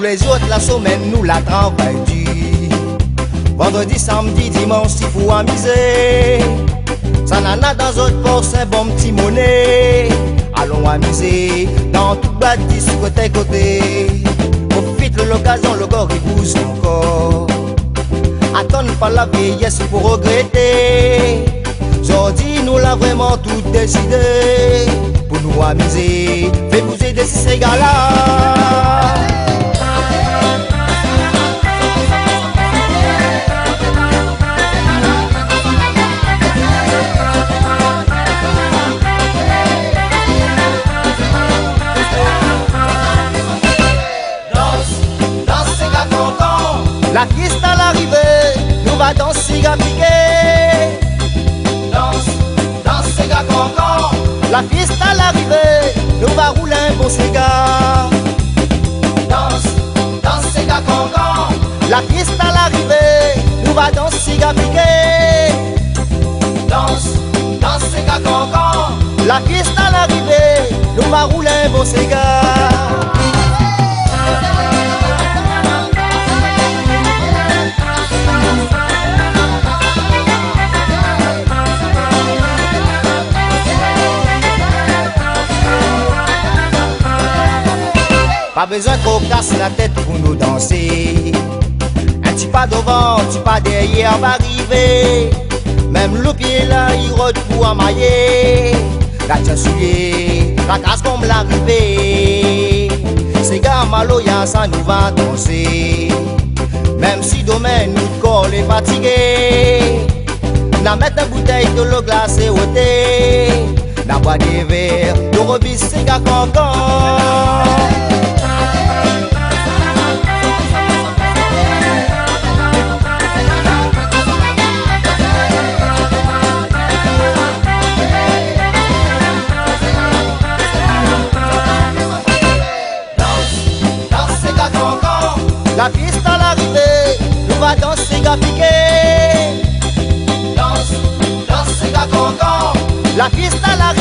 les autres, la semaine, nous la travail dur. Vendredi, samedi, dimanche, il faut amuser. Ça nana dans autres forces, un bon petit monnaie. Allons amuser dans toute bâtie sur côté. Profite de l'occasion, le corps il pousse encore. Attends pas la vieillesse pour regretter. Aujourd'hui, nous l'a vraiment tout décidé. Pour nous amuser, fais bouger de ces gars-là. La fiesta à l'arrivée, nous va danser à piquer. Danse, gars cancan. La fiesta à l'arrivée, nous va rouler un bon cigare. Danse, gars cancan. La fiesta à l'arrivée, nous va danser à piquer. Danse, gars cancan. La fiesta à l'arrivée, nous va rouler un bon cigare. Pas besoin qu'on casse la tête pour nous danser. Un petit pas devant, un petit pas derrière va arriver. Même le pied là, il rote pour amailler. La tient souillée, la casse comme l'arrivée. Ces gars maloya, ça nous va danser. Même si demain nous corps est fatigué. N'a mettre une bouteille de l'eau glacée au thé. N'a boire des verres, de rebis ces gars cancan. La fiesta à l'arrivée, nous va danser gars piqué. Danse, gars cancan. La fiesta à l'arrivée.